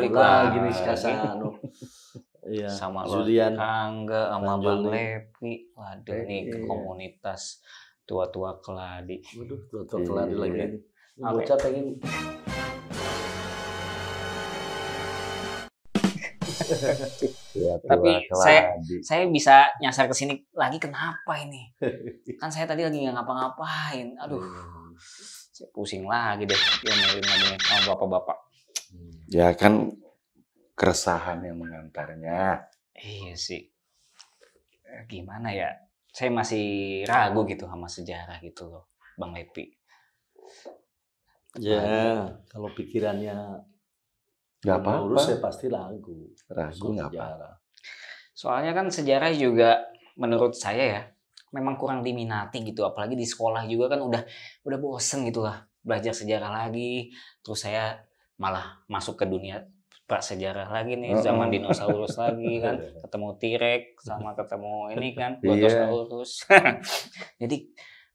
balik lagi nih lagi. Kasano. Iya, Sama Julian. Angga, sama Bang Bang Juli. Levi. Waduh nih ke Iya. komunitas tua-tua keladi. Waduh, tua keladi lagi Iya. nih. Ini bocah pengen. Tapi saya bisa nyasar ke sini lagi kenapa ini? Kan saya tadi lagi nggak ngapa-ngapain. Aduh, saya pusing lagi deh diomelin lagi nih sama bapak-bapak. Ya kan keresahan yang mengantarnya. Iya sih. Gimana ya? Saya masih ragu gitu sama sejarah gitu loh, Bang Levi. Ya, kalau pikirannya Nggak apa-apa. lurus ya pasti ragu. Ragu nggak apa. Sejarah. Soalnya kan sejarah juga menurut saya ya memang kurang diminati gitu, apalagi di sekolah juga kan udah bosen gitu lah belajar sejarah lagi. Terus saya malah masuk ke dunia prasejarah lagi nih, zaman dinosaurus lagi kan, ketemu T-Rex sama ketemu ini kan Brontosaurus. Jadi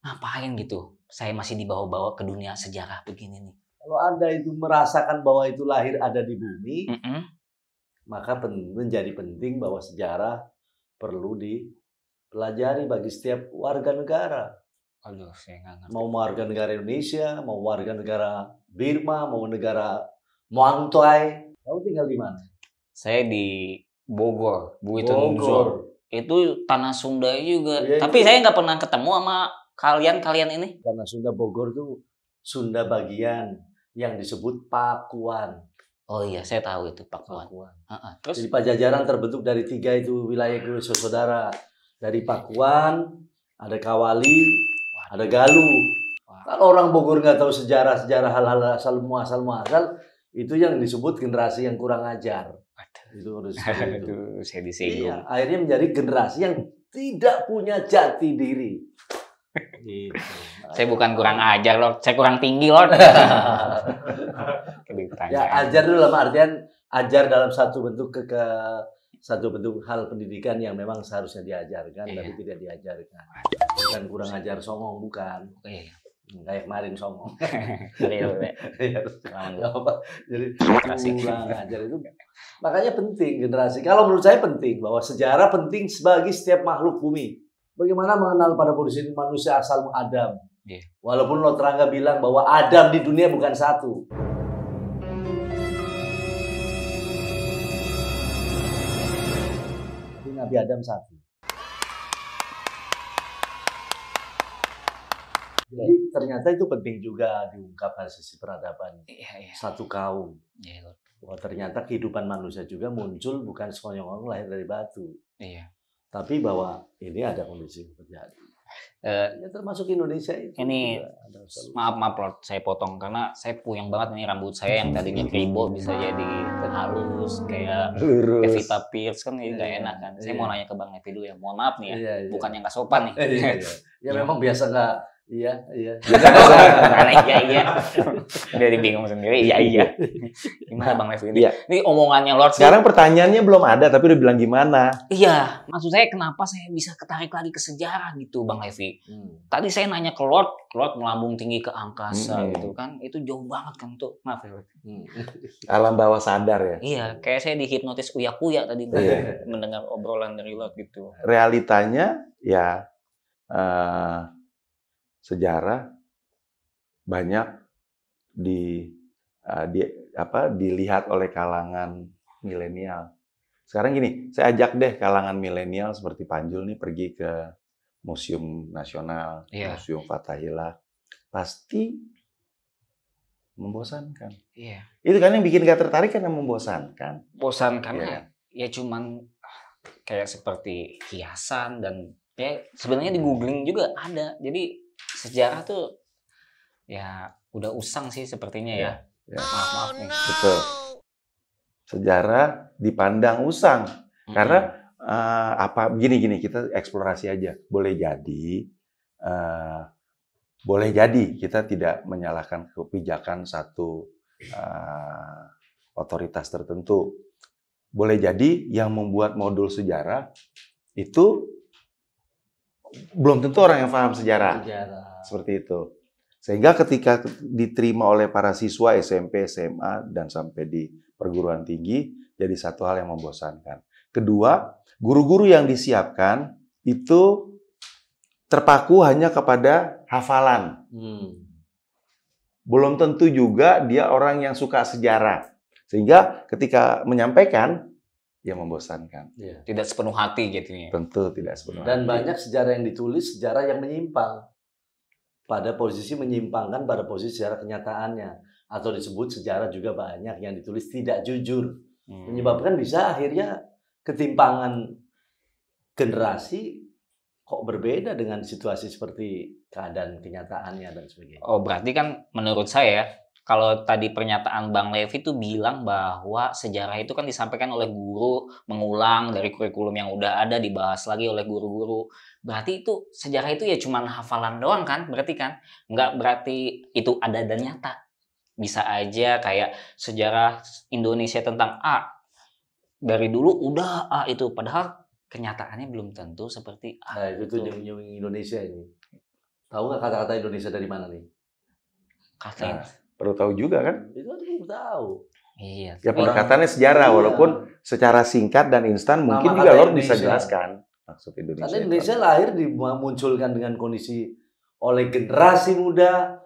ngapain gitu? Saya masih dibawa-bawa ke dunia sejarah begini nih. Kalau Anda itu merasakan bahwa itu lahir ada di bumi, maka menjadi penting bahwa sejarah perlu dipelajari bagi setiap warga negara. Aduh, saya nggak ngerti. Mau warga negara Indonesia, mau warga negara Birma, mau negara Muangthai. Kamu tinggal di mana? Saya di Bogor, Buitenwuzo. Bogor. Itu tanah Sunda juga. Iya, Tapi saya nggak pernah ketemu sama kalian ini. Karena Sunda Bogor itu Sunda bagian yang disebut Pakuan. Oh iya, saya tahu itu Pakuan. Terus Jadi Pajajaran terbentuk dari 3 itu wilayah saudara. Dari Pakuan, ada Kawali, ada Galuh. Kalau orang Bogor nggak tahu sejarah hal-hal asal muasal, itu yang disebut generasi yang kurang ajar. Itu harus Aduh, saya disinggung. Iya, akhirnya menjadi generasi yang tidak punya jati diri. Gitu. Saya bukan kurang ajar, Lord. Saya kurang tinggi, Lord. Ya, ajar itu dalam artian ajar dalam satu bentuk satu bentuk hal pendidikan yang memang seharusnya diajarkan, tapi tidak diajarkan. Bukan kurang ajar songong, bukan. Kayak kemarin songong. Jadi kurang ajar itu. Makanya penting generasi. Kalau menurut saya penting bahwa sejarah penting bagi setiap makhluk bumi. Bagaimana mengenal pada posisi manusia asal Adam. Walaupun Lord Rangga bilang bahwa Adam di dunia bukan satu. Tapi Nabi Adam satu. Jadi ternyata itu penting juga diungkap dari sisi peradaban satu kaum. Bahwa ternyata kehidupan manusia juga muncul bukan sekonyong-konyong lahir dari batu. Tapi bahwa ini ada kondisi yang terjadi. Ya, termasuk Indonesia itu. Ini maaf Lord, saya potong karena saya puyeng banget nih rambut saya yang tadinya kribo bisa jadi halus kayak Pevita Pierce kan ini nggak enak kan. Saya mau nanya ke Bang Levi dulu ya. Mohon maaf nih ya, bukan yang nggak sopan nih. Ya memang biasa nggak. Iya. Iya. Jadi bingung sendiri. Iya. Gimana Bang Levi ini? Ini omongannya Lord. Sekarang pertanyaannya belum ada, tapi udah bilang gimana? Iya. Maksud saya kenapa saya bisa ketarik lagi ke sejarah gitu, Bang Levi? Tadi saya nanya ke Lord melambung tinggi ke angkasa gitu kan. Itu jauh banget kan tuh. Maaf ya. Alam bawah sadar ya? Iya. Kayak saya dihipnotis uya-kuya tadi mendengar obrolan dari Lord gitu. Realitanya ya sejarah banyak dilihat oleh kalangan milenial. Sekarang gini, saya ajak deh kalangan milenial seperti Panjul nih pergi ke Museum Nasional, Museum Fathahillah, pasti membosankan. Itu kan yang bikin gak tertarik kan yang membosankan. Bosankan ya cuman kayak seperti hiasan dan ya sebenarnya di googling juga ada. Jadi sejarah tuh ya udah usang sih sepertinya ya. Maaf nih. Betul. Sejarah dipandang usang karena gini kita eksplorasi aja. Boleh jadi kita tidak menyalahkan kebijakan satu otoritas tertentu. Boleh jadi yang membuat modul sejarah itu belum tentu orang yang paham sejarah. Seperti itu. Sehingga ketika diterima oleh para siswa SMP, SMA, dan sampai di perguruan tinggi, jadi satu hal yang membosankan. Kedua, guru-guru yang disiapkan itu terpaku hanya kepada hafalan. Belum tentu juga dia orang yang suka sejarah. Sehingga ketika menyampaikan, ya membosankan. Tidak sepenuh hati gitu ya. Tentu tidak sepenuh hati. Dan banyak sejarah yang ditulis, sejarah yang menyimpang. Pada posisi menyimpangkan pada posisi sejarah kenyataannya. Atau disebut sejarah juga banyak yang ditulis tidak jujur. Menyebabkan bisa akhirnya ketimpangan generasi kok berbeda dengan situasi seperti keadaan kenyataannya dan sebagainya. Oh, berarti kan menurut saya, kalau tadi pernyataan Bang Levi itu bilang bahwa sejarah itu kan disampaikan oleh guru, mengulang dari kurikulum yang udah ada, dibahas lagi oleh guru-guru. Berarti itu sejarah itu ya cuma hafalan doang kan? Berarti kan? Nggak berarti itu ada dan nyata. Bisa aja kayak sejarah Indonesia tentang A. Dari dulu udah A itu. Padahal kenyataannya belum tentu seperti A. Nah, itu tuh yang Indonesia ini. Tahu nggak kata-kata Indonesia dari mana nih? Katanya. Perlu tahu juga kan? Itu perlu tahu. Iya. Ya pendekatannya sejarah, walaupun secara singkat dan instan mungkin juga Lord bisa jelaskan maksud Indonesia. Karena Indonesia lahir dimunculkan dengan kondisi oleh generasi muda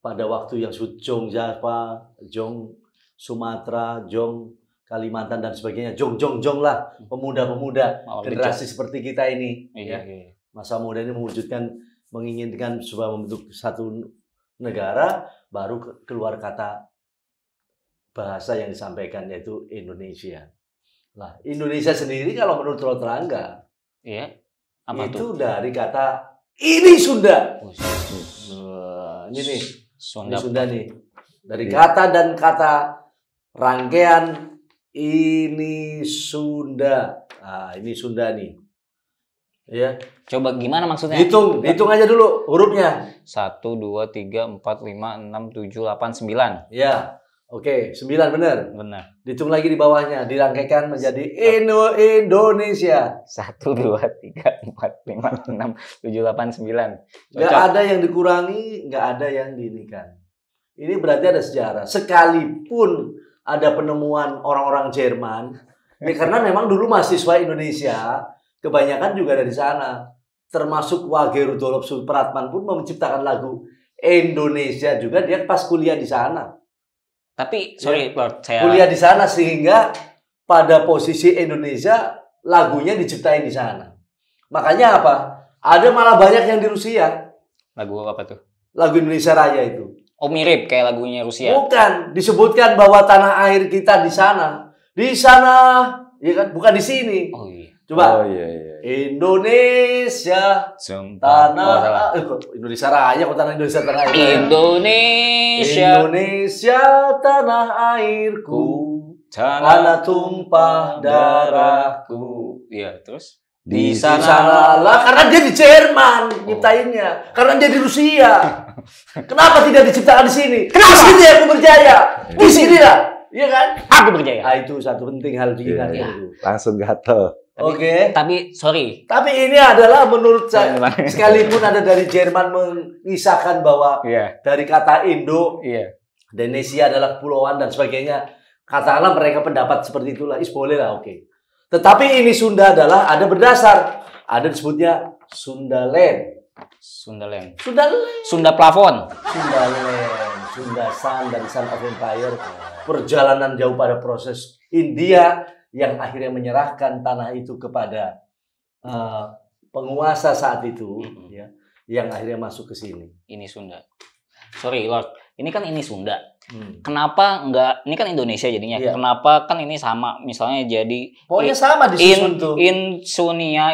pada waktu yang Jong Java, Jong Sumatera, Jong Kalimantan dan sebagainya, Jong lah, pemuda-pemuda generasi seperti kita ini. Iya. Masa muda ini mewujudkan, menginginkan sebuah membentuk satu negara, baru keluar kata bahasa yang disampaikan yaitu Indonesia. Nah, Indonesia sendiri kalau menurut Lord Rangga, apa itu dari kata ini Sunda. Ini nih, Sunda nih. Dari kata dan kata rangkaian ini Sunda. Nah, ini Sunda nih. Ya. Coba gimana maksudnya? Hitung aja dulu hurufnya. 1, 2, 3, 4, 5, 6, 7, 8, 9. Ya, oke, 9 benar. Benar. Dihitung lagi di bawahnya, dirangkaikan menjadi Indonesia. 1, 2, 3, 4, 5, 6, 7, 8, 9. Nggak ada yang dikurangi, nggak ada yang diinikan. Ini berarti ada sejarah. Sekalipun ada penemuan orang-orang Jerman, ini karena memang dulu mahasiswa Indonesia kebanyakan juga dari sana. Termasuk Wage Rudolf Supratman pun menciptakan lagu Indonesia juga, dia pas kuliah di sana. Tapi sorry Lord, saya kuliah di sana sehingga pada posisi Indonesia lagunya diciptain di sana. Makanya apa? Ada malah banyak yang di Rusia. Lagu apa tuh? Lagu Indonesia Raya itu. Oh, mirip kayak lagunya Rusia. Bukan, disebutkan bahwa tanah air kita di sana. Di sana, ya kan? Bukan di sini. Oh iya. Coba. Oh iya. Indonesia tanah Indonesia Raya kok tanah Indonesia tanah air. Indonesia tanah airku, tanah tumpah darahku. Iya, terus di sana lah, karena dia di Jerman nyiptainnya, karena dia di Rusia. Kenapa tidak diciptakan di sini? Di sini aku berjaya. Di sini lah, iya kan? Aku berjaya. Itu satu penting hal diingat itu. Langsung gatel. Oke. Tapi sorry. Tapi ini adalah menurut saya, sekalipun ada dari Jerman mengisahkan bahwa dari kata Indo, Indonesia adalah kepulauan dan sebagainya. Katakanlah mereka pendapat seperti itulah, boleh lah, oke. Tetapi ini Sunda adalah ada berdasar, ada disebutnya Sundaland. Sunda plafon. Sundaland, Sunda Sun dan Sun of Empire. Perjalanan jauh pada proses India yang akhirnya menyerahkan tanah itu kepada penguasa saat itu, ya, yang akhirnya masuk ke sini. Ini Sunda. Sorry Lord, ini kan ini Sunda. Kenapa enggak? Ini kan Indonesia jadinya. Kenapa kan ini sama? Misalnya jadi. Pokoknya sama disusun tuh. Insondia.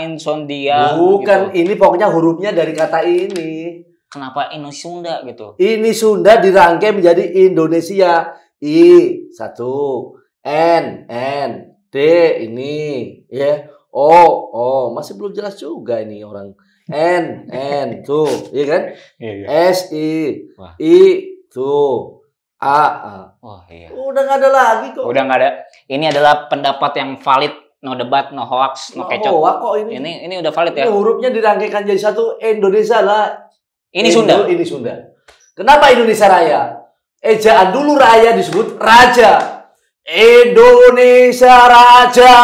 Bukan, gitu. Ini pokoknya hurufnya dari kata ini. Kenapa ini Sunda gitu? Ini Sunda dirangkai menjadi Indonesia. I satu, N D ini, ya. O masih belum jelas juga ini orang. N tuh, iya kan? S I tuh. Oh iya. Udah nggak ada lagi kok. Udah nggak ada. Ini adalah pendapat yang valid, no debat, no hoax, no kecot. Kok ini? Ini udah valid ya. Ini hurufnya dirangkaikan jadi satu Indonesia lah. Ini Sunda. Ini Sunda. Kenapa Indonesia Raya? Ejaan dulu raya disebut raja. Indonesia Raja.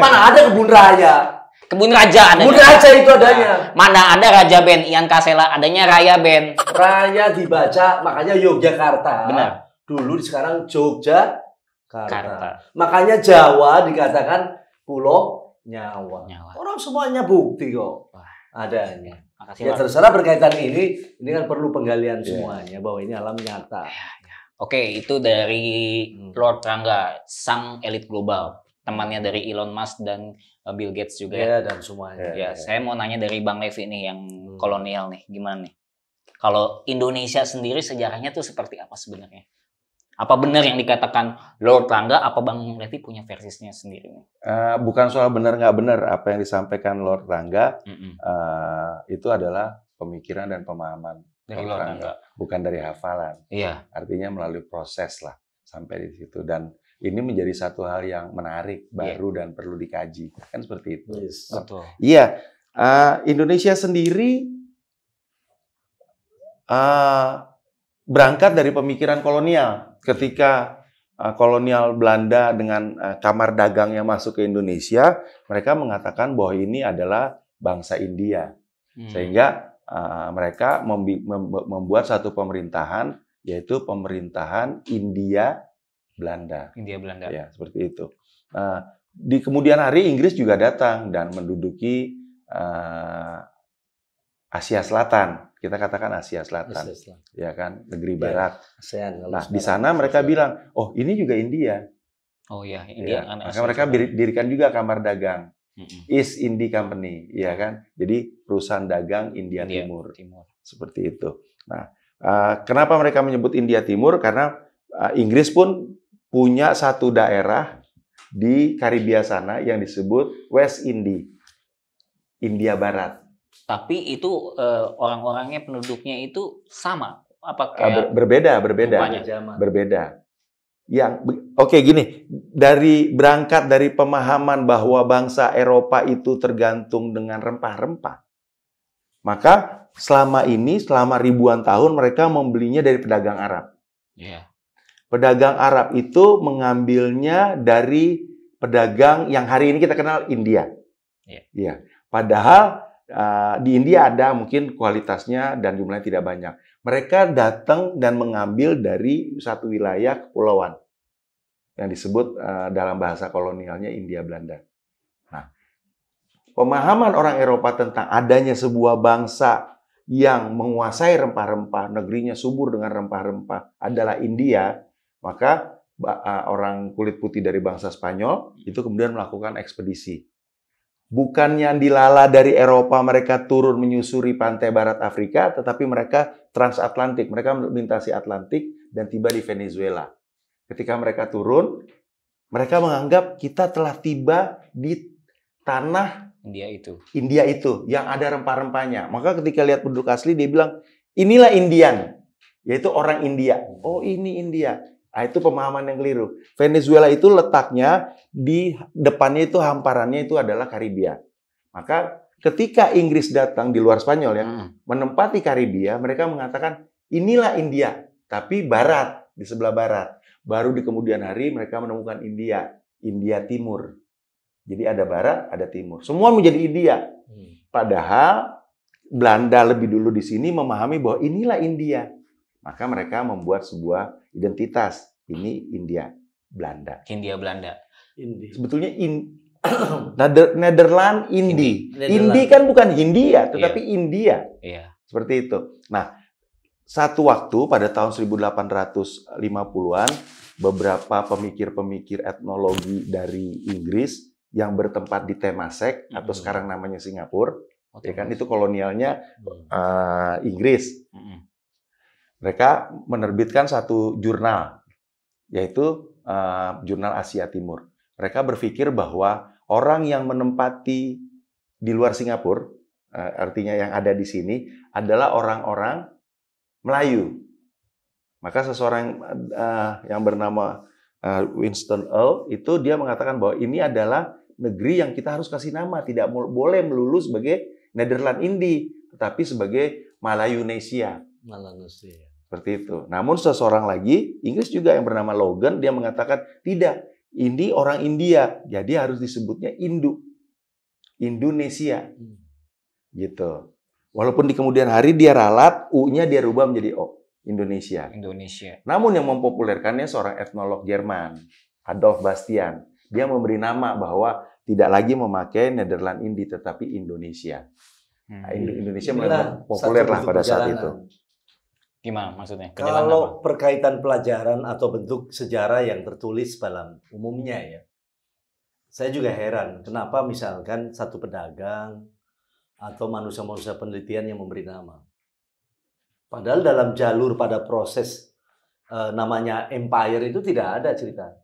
Mana ada kebun raya? Kebun Raja ada. Kebun Raja itu adanya. Mana ada Raja Band, Ian Kasela, adanya Raya Band. Raya dibaca, makanya Yogyakarta. Benar. Dulu sekarang Yogyakarta. Makanya Jawa dikatakan Pulau Nyawa. Orang semuanya bukti kok. Adanya. Makasih, ya terserah berkaitan ini kan perlu penggalian semuanya bahwa ini alam nyata. Oke, itu dari Lord Rangga, sang elit global, temannya dari Elon Musk dan Bill Gates juga. Ya, dan semuanya. Ya, saya mau nanya dari Bang Levi nih yang kolonial nih, gimana nih? Kalau Indonesia sendiri sejarahnya tuh seperti apa sebenarnya? Apa benar yang dikatakan Lord Rangga? Apa Bang Levi punya versinya sendiri nih? Bukan soal benar nggak benar apa yang disampaikan Lord Rangga, itu adalah pemikiran dan pemahaman dari Lord Rangga, bukan dari hafalan. Iya. Artinya melalui proses lah sampai di situ, dan ini menjadi satu hal yang menarik, baru dan perlu dikaji, kan seperti itu. Yes. Betul. Iya, Indonesia sendiri berangkat dari pemikiran kolonial. Ketika kolonial Belanda dengan kamar dagangnya masuk ke Indonesia, mereka mengatakan bahwa ini adalah bangsa India, sehingga mereka membuat satu pemerintahan, yaitu pemerintahan India Belanda. India Belanda. Ya, seperti itu. Di kemudian hari Inggris juga datang dan menduduki Asia Selatan. Kita katakan Asia Selatan, ya kan, negeri Barat. ASEAN. Nah, di sana mereka bilang, oh ini juga India. Oh ya, India. Ya, maka mereka dirikan juga kamar dagang. East India Company, ya kan? Jadi perusahaan dagang India Timur. Seperti itu. Nah, kenapa mereka menyebut India Timur? Karena Inggris pun punya satu daerah di Karibia sana yang disebut West India, India Barat. Tapi itu orang-orangnya, penduduknya itu sama? Apa kayak berbeda. Oke, gini, berangkat dari pemahaman bahwa bangsa Eropa itu tergantung dengan rempah-rempah, maka selama ribuan tahun mereka membelinya dari pedagang Arab. Pedagang Arab itu mengambilnya dari pedagang yang hari ini kita kenal India. Padahal di India ada mungkin kualitasnya dan jumlahnya tidak banyak. Mereka datang dan mengambil dari satu wilayah kepulauan yang disebut dalam bahasa kolonialnya India Belanda. Nah, pemahaman orang Eropa tentang adanya sebuah bangsa yang menguasai rempah-rempah, negerinya subur dengan rempah-rempah adalah India, maka orang kulit putih dari bangsa Spanyol itu kemudian melakukan ekspedisi. Bukannya dilala dari Eropa, mereka turun menyusuri pantai barat Afrika, tetapi mereka transatlantik. Mereka melintasi Atlantik dan tiba di Venezuela. Ketika mereka turun, mereka menganggap kita telah tiba di tanah India itu yang ada rempah-rempahnya. Maka ketika lihat penduduk asli, dia bilang, inilah Indian, yaitu orang India. Oh, ini India. Nah, itu pemahaman yang keliru. Venezuela itu letaknya di depannya itu hamparannya itu adalah Karibia. Maka ketika Inggris datang di luar Spanyol menempati Karibia, mereka mengatakan inilah India, tapi barat, di sebelah barat. Baru di kemudian hari mereka menemukan India Timur. Jadi ada barat, ada timur. Semua menjadi India. Padahal Belanda lebih dulu di sini memahami bahwa inilah India. Maka mereka membuat sebuah identitas. Ini India Belanda. Sebetulnya Nederland Indi. Indi kan bukan Hindia, tetapi India. Seperti itu. Nah, satu waktu pada tahun 1850-an, beberapa pemikir-pemikir etnologi dari Inggris yang bertempat di Temasek atau sekarang namanya Singapura, ya kan, itu kolonialnya Inggris. Mereka menerbitkan satu jurnal, yaitu Jurnal Asia Timur. Mereka berpikir bahwa orang yang menempati di luar Singapura, artinya yang ada di sini, adalah orang-orang Melayu. Maka seseorang yang bernama Winston Earl, itu dia mengatakan bahwa ini adalah negeri yang kita harus kasih nama. Tidak boleh melulu sebagai Nederland Indi, tetapi sebagai Malayunesia. Melanesia. Seperti itu. Namun seseorang lagi, Inggris juga yang bernama Logan, dia mengatakan, tidak, ini orang India, jadi harus disebutnya Indonesia. Gitu. Walaupun di kemudian hari dia ralat, U-nya dia rubah menjadi O, Indonesia. Namun yang mempopulerkannya seorang etnolog Jerman, Adolf Bastian. Dia memberi nama bahwa tidak lagi memakai Nederland Indi, tetapi Indonesia. Nah, Indonesia memang populer lah pada saat itu. Gimana maksudnya? Kalau perkaitan pelajaran atau bentuk sejarah yang tertulis dalam umumnya ya, saya juga heran kenapa misalkan satu pedagang atau manusia-manusia penelitian yang memberi nama. Padahal dalam jalur pada proses namanya empire itu tidak ada cerita.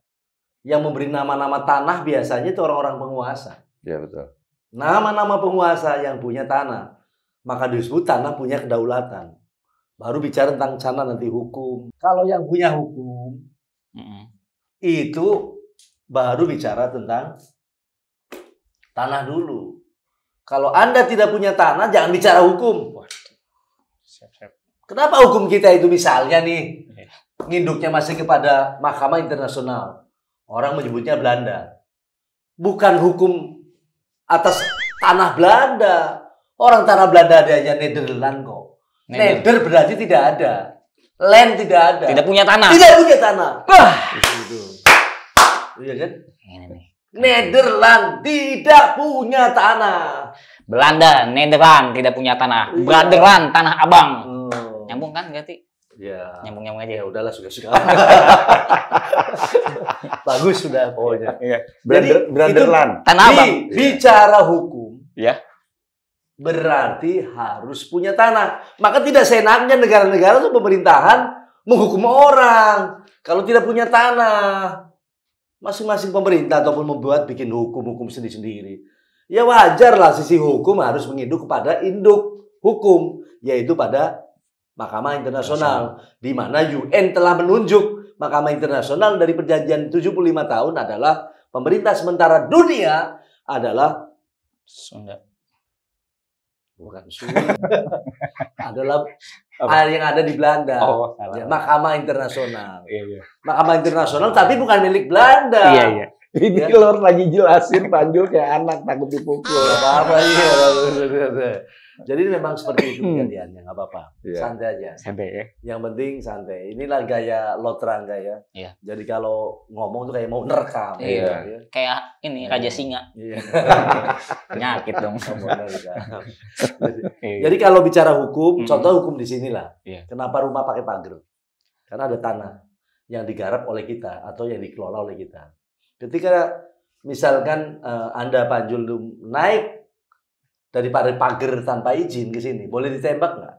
Yang memberi nama-nama tanah biasanya itu orang-orang penguasa. Ya betul. Nama-nama penguasa yang punya tanah, maka disebut tanah punya kedaulatan. Baru bicara tentang sana nanti hukum. Kalau yang punya hukum, itu baru bicara tentang tanah dulu. Kalau Anda tidak punya tanah, jangan bicara hukum. Kenapa hukum kita itu misalnya nih, nginduknya masih kepada Mahkamah Internasional. Orang menyebutnya Belanda. Bukan hukum atas tanah Belanda. Orang tanah Belanda ada aja Nederland kok. Neder berarti tidak ada. Land tidak ada. Tidak punya tanah. Tidak punya tanah. Iya kan? Ini nih. Nederland tidak punya tanah. Belanda, Nederland tidak punya tanah. Brotherland, tanah abang. Nyambung kan berarti? Ya. Nyambung aja. Ya udahlah suka-suka. Bagus sudah pokoknya. Iya. Brotherland. Tanah abang. Bicara hukum. Ya. Berarti harus punya tanah. Maka tidak seenaknya negara-negara itu pemerintahan menghukum orang kalau tidak punya tanah. Masing-masing pemerintah ataupun membuat bikin hukum-hukum sendiri-sendiri. Ya wajarlah sisi hukum harus menginduk kepada induk hukum, yaitu pada Mahkamah Internasional, di mana UN telah menunjuk Mahkamah Internasional dari perjanjian 75 tahun adalah pemerintah sementara dunia adalah Sunda. Bukan Sunda. Adalah yang ada di Belanda. Ya, Mahkamah Internasional. Iya. Mahkamah Internasional tapi bukan milik Belanda. Iya. Ini Lord lagi jelasin Panjul kayak anak takut dipukul. Apa iya. Jadi memang seperti itu kejadiannya, nggak apa-apa. Santai aja. Santai ya. Yang penting santai. Inilah gaya Lord Rangga ya. Iya. Jadi kalau ngomong tuh kayak mau nerekam. Iya. Ya. Kayak ini Raja Singa. Iya. Penyakit dong. Jadi kalau bicara hukum, contoh hukum di sinilah. Iya. Kenapa rumah pakai pagar? Karena ada tanah yang digarap oleh kita atau yang dikelola oleh kita. Ketika misalkan Anda Panjul naik dari pagar tanpa izin ke sini, boleh ditembak nggak?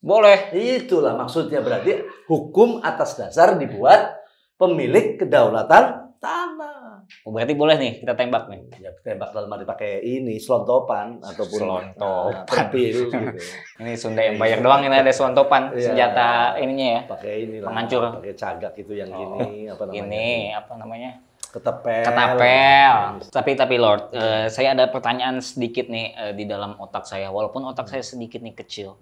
Boleh. Itulah maksudnya, berarti hukum atas dasar dibuat pemilik kedaulatan tanah. Oh, berarti boleh nih kita tembak nih. Ya tembak dalam arti pakai ini selontopan ataupun gitu. Ini Sunda Empire doang ini ada selontopan senjata ininya ya. Pakai ini lah. Penghancur. Pakai cagak itu yang gini apa namanya? Ini apa namanya? Ketapel. Tapi Lord, saya ada pertanyaan sedikit nih di dalam otak saya. Walaupun otak saya sedikit nih kecil,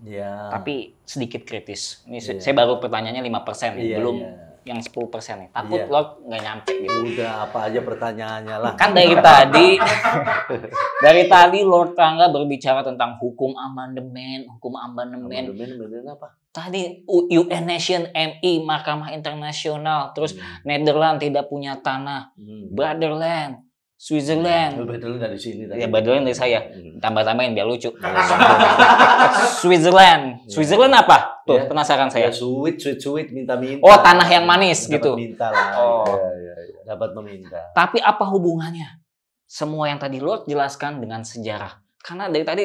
tapi sedikit kritis. Ini saya baru pertanyaannya 5%, belum yang 10% nih. Takut Lord nggak nyampe gitu. Udah apa aja pertanyaannya lah. Kan dari tadi Lord Rangga berbicara tentang hukum amandemen. Amandemen apa? Tadi UN Nation MI, Mahkamah Internasional, terus Nederland tidak punya tanah, Brotherland, Switzerland. Brotherland dari sini tadi. Ya Brotherland dari saya. Tambah-tambahin biar lucu. Switzerland apa? Tuh penasaran saya. Sweet minta-minta. Oh, tanah yang manis gitu. Minta lah. Oh. Dapat meminta. Tapi apa hubungannya semua yang tadi Lord jelaskan dengan sejarah? Karena dari tadi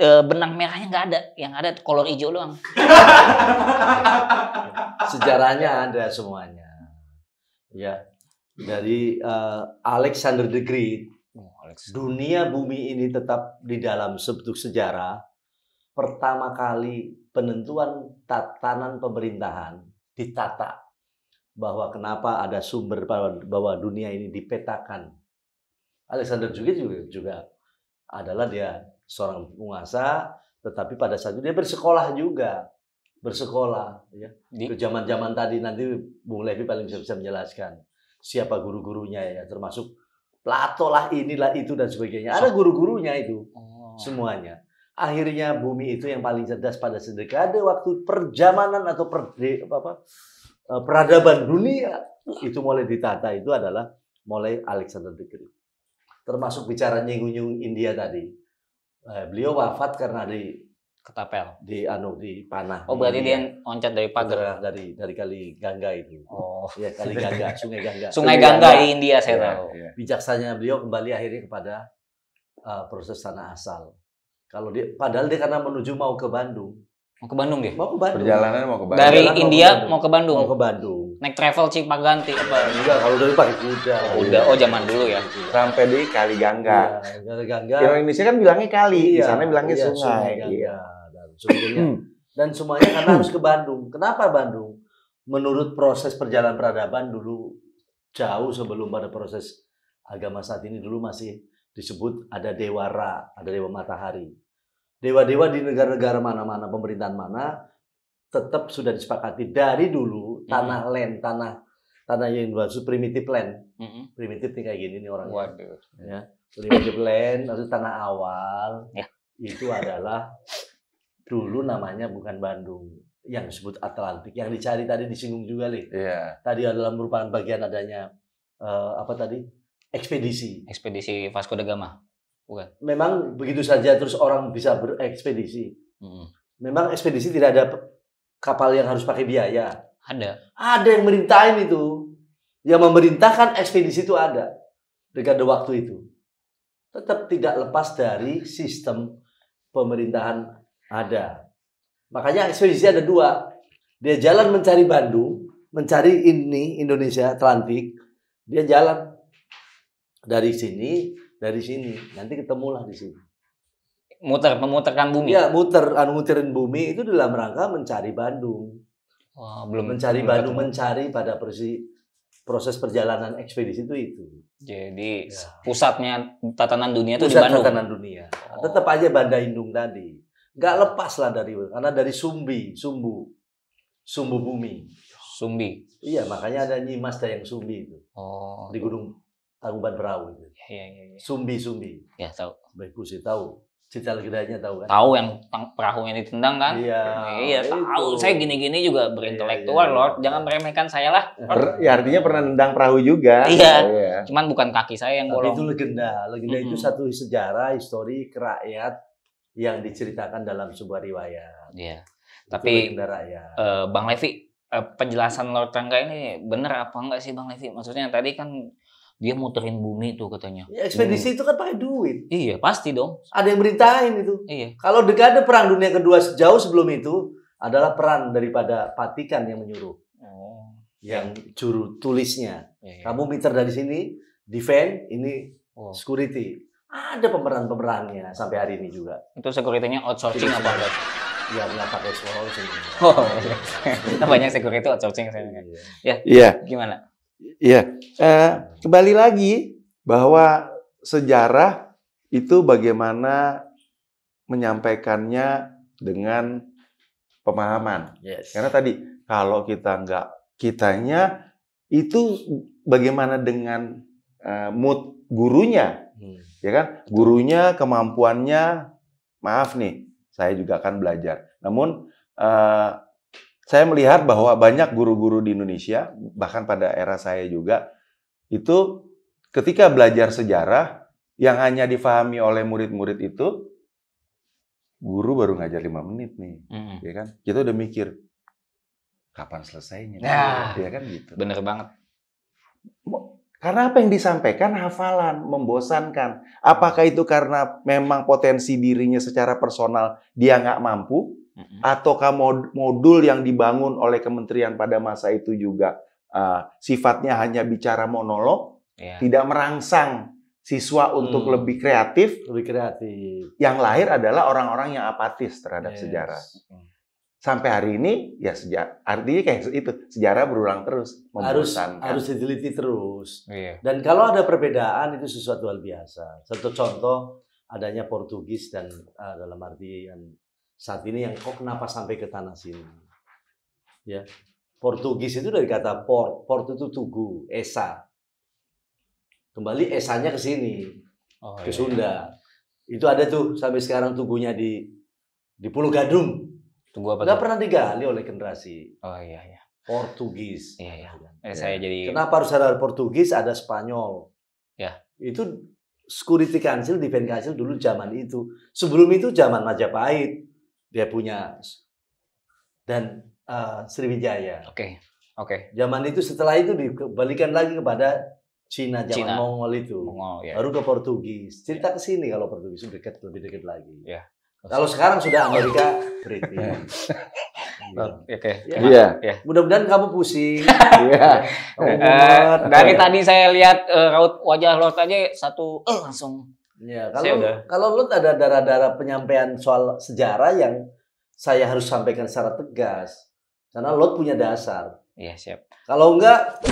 benang merahnya nggak ada, yang ada kolor hijau doang. Sejarahnya ada semuanya. Ya, dari Alexander the Great, dunia bumi ini tetap di dalam bentuk sejarah. Pertama kali penentuan tatanan pemerintahan ditata, bahwa kenapa ada sumber bahwa dunia ini dipetakan. Alexander juga adalah dia seorang penguasa, Tetapi pada saat itu dia bersekolah juga. Bersekolah. Ya. Ke zaman-zaman tadi nanti Bung Levi paling bisa menjelaskan. Siapa guru-gurunya ya. Termasuk Plato lah, inilah, itu, dan sebagainya. Ada guru-gurunya itu. Semuanya. Akhirnya bumi itu yang paling cerdas pada sedekade waktu perjamanan atau peradaban dunia. Itu mulai ditata itu adalah mulai Alexander the Great. Termasuk bicara nyinggung India tadi. Beliau wafat karena ketapel di panah. Oh, berarti dia loncat dari pagar dari kali Gangga itu. Oh, ya, kali Gangga, Sungai Gangga. Sungai Gangga di India saya tahu. Ya. Bijaksanya beliau kembali akhirnya kepada proses tanah asal. Padahal dia karena mau ke Bandung. Mau ke Bandung dia? Mau ke Bandung. Perjalanan mau ke Bandung. Dari India mau ke Bandung. Mau ke Bandung. Naik travel Cipaganti apa? Enggak, kalau dari pakai kuda. Kuda. Oh, zaman dulu ya. Sampai di Kali Gangga. Iya, Kali Gangga. Indonesia kan bilangnya kali, iya, di sana bilangnya iya, sungai. Iya. Dan semuanya karena harus ke Bandung. Kenapa Bandung? Menurut proses perjalanan peradaban dulu jauh sebelum pada proses agama saat ini dulu masih disebut ada Dewa Ra, ada Dewa Matahari. Dewa-dewa di negara-negara mana-mana, pemerintahan mana, tetap sudah disepakati dari dulu tanah yang dimaksud primitive land. Primitif nih kayak gini nih orangnya. Waduh. Ya, primitive land atau tanah awal itu adalah dulu namanya bukan Bandung, yang disebut Atlantik, yang dicari tadi disinggung juga nih. Iya. Tadi adalah merupakan bagian adanya ekspedisi. Ekspedisi Vasco da Gama. Bukan. Memang begitu saja terus orang bisa berekspedisi. Memang ekspedisi tidak ada kapal yang harus pakai biaya. Ada yang merintahin itu. Yang memerintahkan ekspedisi itu ada. Dekade waktu itu. Tetap tidak lepas dari sistem pemerintahan ada. Makanya ekspedisi ada dua. Dia jalan mencari Bandung, mencari ini Indonesia Atlantik. Dia jalan dari sini. Nanti ketemulah di sini. Memutarkan bumi. Ya, muterin bumi itu dalam rangka mencari Bandung. Mencari Bandung, mencari pada proses perjalanan ekspedisi itu. Jadi pusatnya tatanan dunia itu di Bandung. Pusat tatanan dunia. Tetap aja Banda Indung tadi. Nggak lepas lah karena dari sumbu bumi. Sumbi. Iya, makanya ada Nyimas Dayang Sumbi itu. Di Gunung Tangkuban Perahu itu. Iya. Sumbi. Ya, tahu. Baik sih tahu. Cerita legendanya tahu kan? Tahu yang perahunya ditendang kan? Iya, tahu. Saya gini-gini juga berintelektual, Lord. Jangan meremehkan saya lah. Ya artinya pernah nendang perahu juga. Iya. Cuman bukan kaki saya yang bolong. Itu legenda. Legenda itu satu sejarah, histori kerakyat yang diceritakan dalam sebuah riwayat. Iya. Tapi Bang Levi, penjelasan Lord Rangga ini benar apa enggak sih Bang Levi? Maksudnya tadi kan dia muterin bumi tuh katanya. Ya, ekspedisi itu kan pakai duit. Iya, pasti dong. Ada yang merintahin itu. Iya. Kalau dekade Perang Dunia Kedua jauh sebelum itu adalah peran daripada Vatikan yang menyuruh. Yang juru tulisnya. Iya. Kamu meter dari sini, defend, ini security. Ada pemeran-pemerannya sampai hari ini juga. Itu security-nya outsourcing apa enggak? Ya, nggak pakai outsourcing. Banyak security outsourcing saya. Iya. Gimana? Iya, kembali lagi bahwa sejarah itu bagaimana menyampaikannya dengan pemahaman. Karena tadi kalau kitanya itu bagaimana dengan mood gurunya, ya kan? Gurunya kemampuannya, maaf nih, saya juga akan belajar. Namun saya melihat bahwa banyak guru-guru di Indonesia, bahkan pada era saya juga, itu ketika belajar sejarah, yang hanya difahami oleh murid-murid itu, guru baru ngajar 5 menit nih. Ya kan? Kita udah mikir, kapan selesainya? Ya kan gitu. Bener banget. Karena apa yang disampaikan hafalan, membosankan. Apakah itu karena memang potensi dirinya secara personal dia nggak mampu? Ataukah modul yang dibangun oleh kementerian pada masa itu juga sifatnya hanya bicara monolog, tidak merangsang siswa untuk lebih kreatif. Yang lahir adalah orang-orang yang apatis terhadap sejarah. Sampai hari ini ya artinya kayak itu, sejarah berulang terus, membosankan. Harus diteliti terus. Dan kalau ada perbedaan itu sesuatu hal biasa. Satu contoh adanya Portugis dan dalam artian saat ini yang kok kenapa sampai ke tanah sini. Ya. Portugis itu dari kata port itu tugu, esa. Kembali esanya ke sini, ke Sunda. Itu ada tuh sampai sekarang tugunya di Pulau Gadung. Tugu apa? Nggak pernah digali oleh generasi. Oh iya. Portugis. Iya. Saya jadi. Kenapa harus ada Portugis, ada Spanyol? Ya. Itu Security Council, Defense Council dulu zaman itu. Sebelum itu zaman Majapahit dia punya dan Sriwijaya. Oke. Zaman itu setelah itu dikembalikan lagi kepada Cina zaman Mongol itu. Ya. Baru ke Portugis. Cerita ke sini kalau Portugis itu lebih dekat lagi. Ya. Kalau sekarang sudah Amerika British. Oke. Iya. Mudah-mudahan kamu pusing. Iya. Dari tadi saya lihat raut wajah Lord aja satu langsung. Ya, kalau Lord ada darah-darah penyampaian soal sejarah yang saya harus sampaikan secara tegas. Karena Lord punya dasar. Iya, siap. Kalau enggak,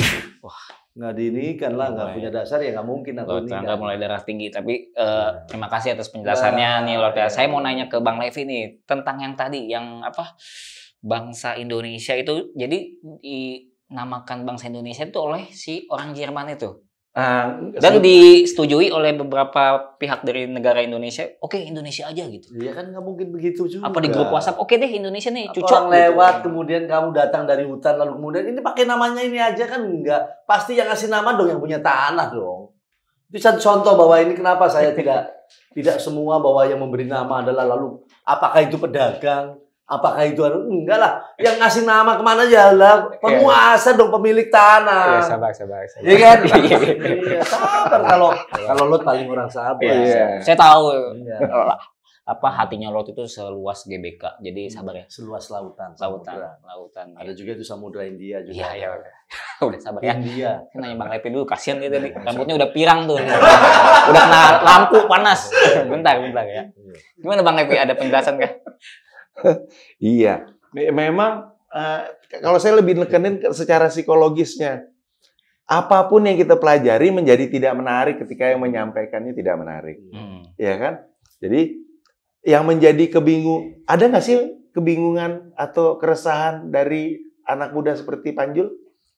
nggak diinikan lah, nggak punya dasar ya nggak mungkin aku nikah. Lord mulai darah tinggi, tapi terima kasih atas penjelasannya nih Lord. Saya mau nanya ke Bang Levi nih tentang yang tadi, yang apa bangsa Indonesia itu, jadi dinamakan bangsa Indonesia itu oleh si orang Jerman itu. Dan disetujui oleh beberapa pihak dari negara Indonesia. Oke, Indonesia aja gitu. Iya kan nggak mungkin begitu juga. Apa di grup WhatsApp? Oke deh Indonesia nih. Orang lewat gitu. Kemudian kamu datang dari hutan lalu kemudian ini pakai namanya ini aja kan enggak. Pasti yang ngasih nama dong yang punya tanah dong. Itu satu contoh bahwa ini kenapa saya tidak semua bahwa yang memberi nama adalah lalu apakah itu pedagang? Apakah itu enggak lah, yang ngasih nama kemana aja lah penguasa dong, pemilik tanah. Iya, sabar. Iya kan? Iya, sabar kalau Lot paling orang sabar. Iya. Saya tahu. Iya. Apa hatinya Lot itu seluas GBK. Jadi sabar ya. Seluas lautan. Ada juga itu Samudra India juga. Iya. Udah sabar ya. India. Nanya Bang Levi dulu, kasihan dia tadi. Rambutnya udah pirang tuh. Udah kena lampu panas. Bentar ya. Gimana Bang Levi, ada penjelasan kah? Iya, memang kalau saya lebih nekenin secara psikologisnya, apapun yang kita pelajari menjadi tidak menarik ketika yang menyampaikannya tidak menarik, ya kan? Jadi yang menjadi ada nggak sih kebingungan atau keresahan dari anak muda seperti Panjul?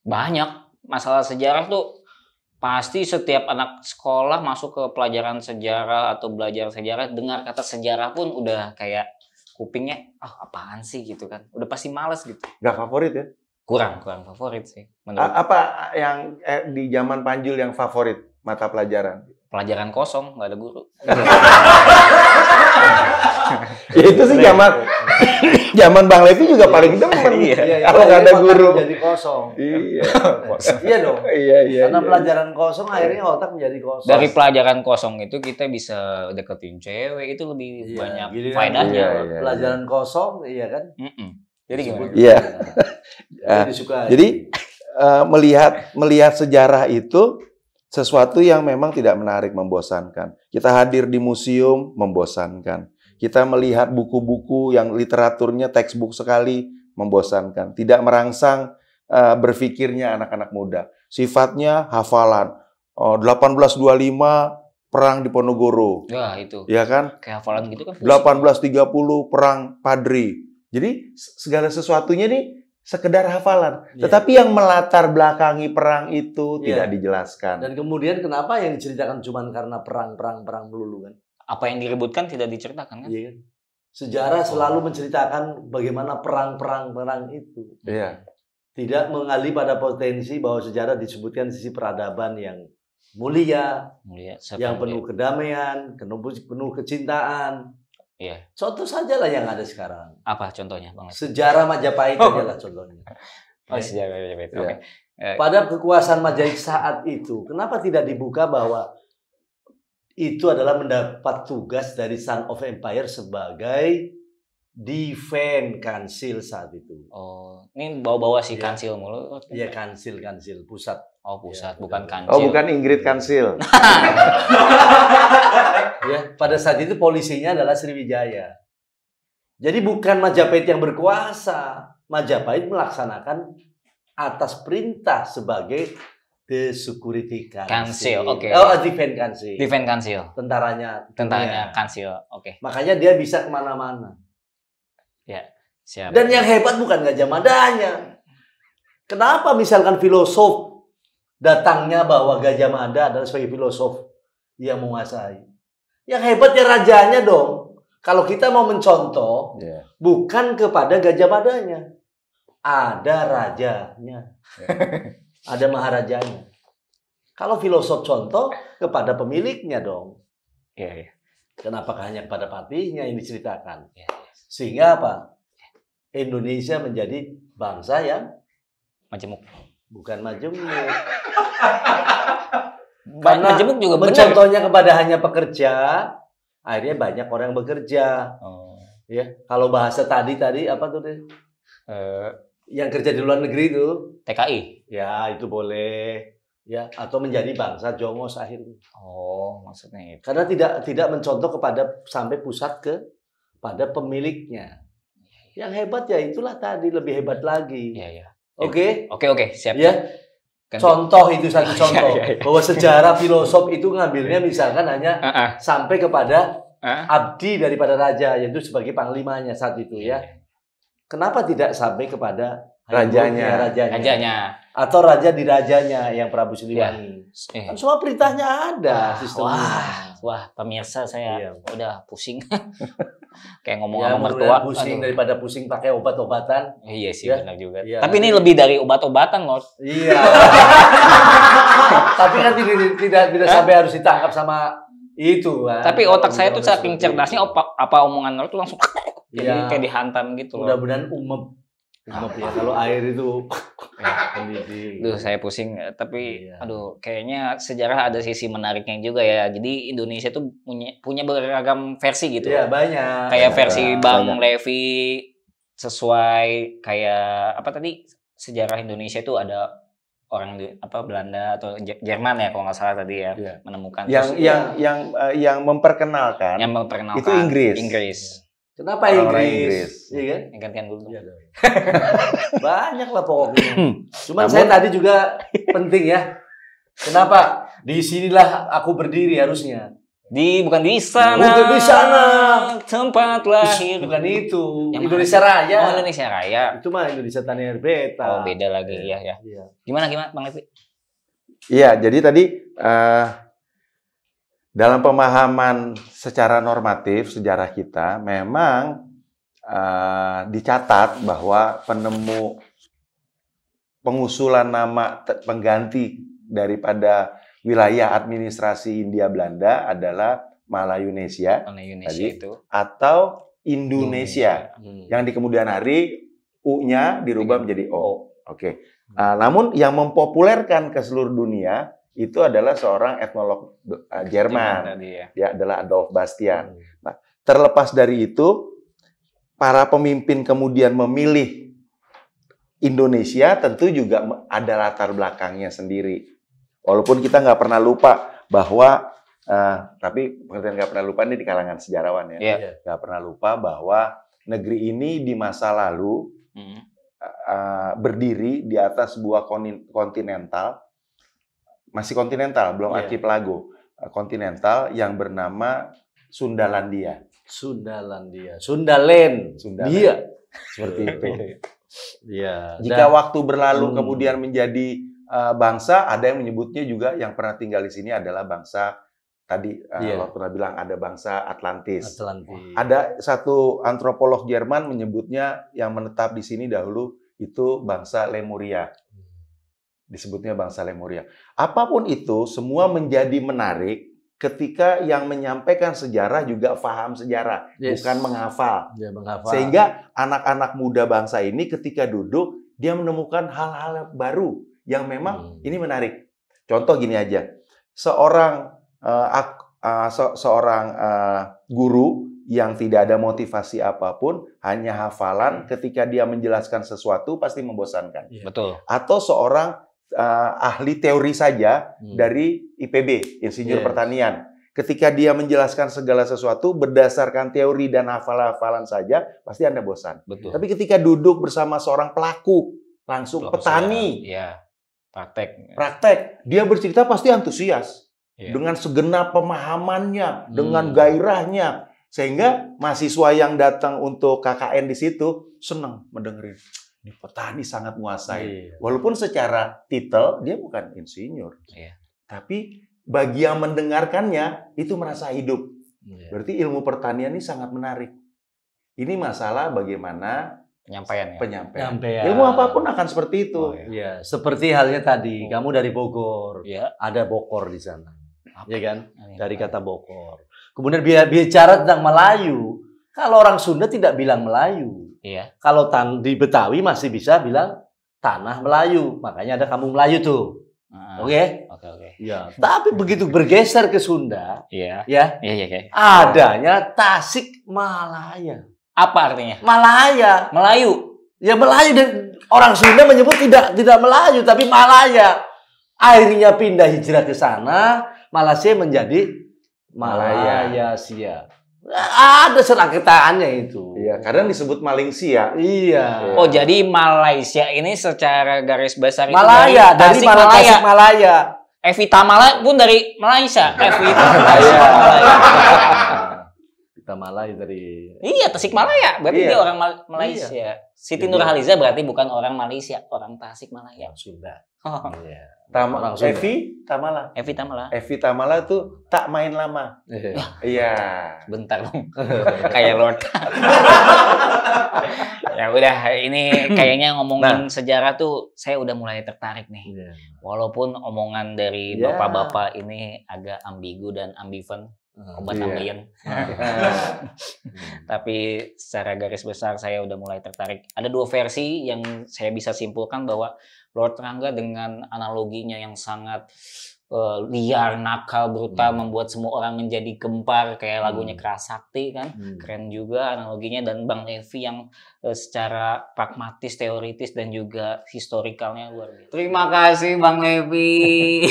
Banyak. Masalah sejarah tuh pasti setiap anak sekolah masuk ke pelajaran sejarah atau belajar sejarah, dengar kata sejarah pun udah kayak kupingnya, apaan sih gitu kan. Udah pasti males gitu. Nggak favorit ya? Kurang favorit sih. Apa yang di zaman Panjul yang favorit mata pelajaran? Pelajaran kosong, nggak ada guru. Ya itu sih zaman Bang Levi juga paling demen. Kalau nggak ada guru. Jadi kosong. Iya. Iya dong. Iya. Karena pelajaran kosong akhirnya otak menjadi kosong. Dari pelajaran kosong itu kita bisa deketin cewek, itu lebih banyak faedahnya. Pelajaran kosong, iya kan? Jadi gimana? Iya. Jadi melihat sejarah itu sesuatu yang memang tidak menarik, membosankan. Kita hadir di museum, membosankan. Kita melihat buku-buku yang literaturnya textbook sekali, membosankan. Tidak merangsang berpikirnya anak-anak muda. Sifatnya hafalan. 1825 perang di Ponorogo. Ya, itu. Ya kan? Kayak hafalan gitu kan. 1830 perang Padri. Jadi segala sesuatunya nih sekedar hafalan. Tetapi yang melatar belakangi perang itu tidak dijelaskan. Dan kemudian kenapa yang diceritakan cuma karena perang melulu kan? Apa yang diributkan tidak diceritakan kan? Iya kan? Sejarah selalu menceritakan bagaimana perang itu. Iya. Tidak mengalih pada potensi bahwa sejarah disebutkan sisi peradaban yang mulia yang penuh kedamaian, penuh kecintaan. Iya. Contoh saja lah yang ada sekarang. Apa contohnya, Bang? Sejarah Majapahit aja lah contohnya. Sejarah Majapahit. Ya. Oke. Pada kekuasaan Majapahit saat itu, kenapa tidak dibuka bahwa itu adalah mendapat tugas dari Son of Empire sebagai Defense Council saat itu. Oh, ini bawa-bawa si kansil mulu. Iya, kansil pusat. Oh, pusat, bukan kancil. Oh, bukan Ingrid Kansil. Ya, pada saat itu polisinya adalah Sriwijaya. Jadi bukan Majapahit yang berkuasa. Majapahit melaksanakan atas perintah sebagai The Security Council. Oke. Defense Council. Defense Council. Tentaranya kansil. Oke. Makanya dia bisa kemana-mana. Ya, siap. Dan yang hebat bukan Gajah Madanya. Kenapa misalkan filosof datangnya bahwa Gajah Mada adalah sebagai filosof yang menguasai? Yang hebat ya rajanya dong. Kalau kita mau mencontoh, bukan kepada Gajah Madanya. Ada rajanya. Ada maharajanya. Kalau filosof contoh, kepada pemiliknya dong. Iya. Kenapa hanya kepada patihnya yang diceritakan? Sehingga apa? Indonesia menjadi bangsa yang majemuk. Bukan majemuk. Karena majemuk juga mencontohnya kepada hanya pekerja, akhirnya banyak orang yang bekerja. Ya, kalau bahasa tadi apa tuh deh? Yang kerja di luar negeri itu TKI. Ya, itu boleh. Ya, atau menjadi bangsa jongos akhirnya. Maksudnya itu. Karena tidak mencontoh kepada sampai pusat pada pemiliknya. Yang hebat ya itulah tadi, lebih hebat lagi. Iya. Oke, siap. Ya. Contoh itu satu contoh. Bahwa sejarah filosof itu ngambilnya misalkan hanya sampai kepada abdi daripada raja, yaitu sebagai panglimanya saat itu ya. Kenapa tidak sampai kepada rajanya? Atau raja di rajanya yang Prabu Siliwangi. Kan semua perintahnya ada sistemnya. Wah, pemirsa saya udah pusing. Kayak ngomong sama mertua. Pusing daripada pusing pakai obat-obatan. Iya sih, benar juga. Ya, tapi ini lebih dari obat-obatan, Lord. Iya. Tapi kan tidak sampai harus ditangkap sama itu kan. Tapi otak saya tuh saking cerdasnya apa omongan Lord tuh langsung jadi kayak dihantam gitu loh. Mudah-mudahan umep ya, kalau air itu Duh, saya pusing. Tapi kayaknya sejarah ada sisi menariknya juga ya. Jadi Indonesia tuh punya beragam versi gitu. Iya, banyak. Kayak versi Bang Levi sesuai kayak apa tadi? Sejarah Indonesia itu ada orang Belanda atau Jerman ya kalau nggak salah tadi ya, menemukan yang memperkenalkan. Itu Inggris. Kenapa Inggris? Iya kan? Gantian dulu. Banyak lah pokoknya. Cuman saya tadi juga penting ya. Kenapa? Di sinilah aku berdiri harusnya. Bukan di sana. Bukan di sana. Tempat lahir. Bukan itu. Indonesia Raya. Indonesia Raya. Itu mah Indonesia Tanah Air Beta. Beda lagi ya. Gimana Bang Levi? Iya, jadi tadi dalam pemahaman secara normatif sejarah kita memang dicatat bahwa pengusulan nama pengganti daripada wilayah administrasi Hindia Belanda adalah Malayunesia tadi, atau Indonesia yang di kemudian hari U-nya dirubah menjadi O. Oke. Namun yang mempopulerkan ke seluruh dunia itu adalah seorang etnolog Jerman. Dia adalah Adolf Bastian. Nah, terlepas dari itu, para pemimpin kemudian memilih Indonesia tentu juga ada latar belakangnya sendiri. Walaupun kita nggak pernah lupa bahwa, tapi pengertian nggak pernah lupa ini di kalangan sejarawan ya. Nggak pernah lupa bahwa negeri ini di masa lalu berdiri di atas sebuah kontinental. Masih kontinental, belum archipelago. Kontinental yang bernama Sundalandia. Sundalen. Dia. Seperti itu. Iya. Jika waktu berlalu kemudian menjadi bangsa, ada yang menyebutnya juga yang pernah tinggal di sini adalah bangsa tadi pernah bilang ada bangsa Atlantis. Ada satu antropolog Jerman menyebutnya yang menetap di sini dahulu itu bangsa Lemuria. Disebutnya bangsa Lemuria. Apapun itu, semua menjadi menarik ketika yang menyampaikan sejarah juga paham sejarah, bukan menghafal. Sehingga anak-anak muda bangsa ini ketika duduk, dia menemukan hal-hal baru yang memang ini menarik. Contoh gini aja, seorang guru yang tidak ada motivasi apapun, hanya hafalan, ketika dia menjelaskan sesuatu pasti membosankan. Betul. Atau seorang ahli teori saja dari IPB, Insinyur Pertanian. Ketika dia menjelaskan segala sesuatu berdasarkan teori dan hafalan saja, pasti Anda bosan. Betul. Tapi ketika duduk bersama seorang pelaku, langsung petani, praktek, dia bercerita pasti antusias. Dengan segenap pemahamannya, dengan gairahnya. Sehingga mahasiswa yang datang untuk KKN di situ senang mendengarin. Ini petani sangat menguasai. Walaupun secara titel dia bukan insinyur. Tapi bagi yang mendengarkannya itu merasa hidup. Berarti ilmu pertanian ini sangat menarik. Ini masalah bagaimana penyampaian. Ilmu apapun akan seperti itu. Seperti halnya tadi, kamu dari Bogor. Ada bokor di sana. Ya kan? Dari kata bokor. Kemudian bicara tentang Melayu. Kalau orang Sunda tidak bilang Melayu. Kalau di Betawi masih bisa bilang tanah Melayu. Makanya ada kampung Melayu tuh. Oke. Ya. Tapi begitu bergeser ke Sunda, adanya Tasik Malaya. Apa artinya? Malaya. Melayu. Ya Melayu, dan orang Sunda menyebut tidak Melayu tapi Malaya. Akhirnya pindah hijrah ke sana, Malaysia menjadi Malaya Sia. Ada seraketaannya itu. Iya, kadang disebut Malaysia. Iya. Oh, jadi Malaysia ini secara garis besar Malaya, dari Tasik Malaya. Evita Mala pun dari Malaysia. Evita Malaya. Malaya dari... Iya, Tasikmalaya. Berarti dia orang Malaysia. Siti Nurhaliza berarti bukan orang Malaysia, orang Tasikmalaya. Sunda. Evi Tamala. Evi Tamala tuh tak main lama. Iya. Bentar dong. Kayak Lord. Ya udah, ini kayaknya ngomongin sejarah tuh saya udah mulai tertarik nih. Walaupun omongan dari bapak-bapak ini agak ambigu dan ambivalent. Obat ambeien. Tapi secara garis besar saya udah mulai tertarik. Ada dua versi yang saya bisa simpulkan bahwa Lord Rangga dengan analoginya yang sangat liar, nakal, brutal, membuat semua orang menjadi gempar kayak lagunya Kerasakti kan. Keren juga analoginya. Dan Bang Levi yang secara pragmatis, teoritis dan juga historikalnya luar biasa. Terima kasih Bang Levi.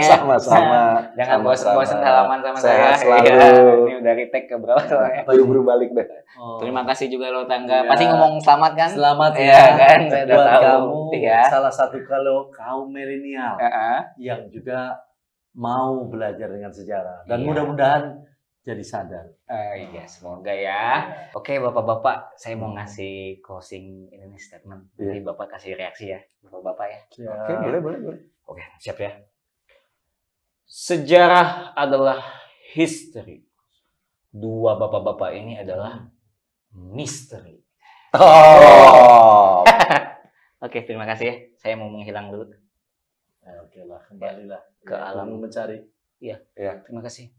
Sama-sama. Jangan bosan-bosan halaman sama saya. Selalu. Ini udah retake ke berapa soalnya. Ayo berbalik deh. Terima kasih juga Lord Rangga. Pasti ngomong selamat kan? Selamat kan? Saya udah buat tahu. Kamu salah satu kaum milenial yang juga mau belajar dengan sejarah dan mudah-mudahan jadi sadar. Iya, semoga ya. Oke, bapak-bapak, saya mau ngasih closing ini nih statement. Jadi bapak kasih reaksi ya, bapak-bapak ya. Oke, boleh. Oke, siap ya. Sejarah adalah history. Dua bapak-bapak ini adalah misteri. Oke, terima kasih ya. Saya mau menghilang dulu. Oke lah, kembalilah ke alam mencari. Iya. Terima kasih.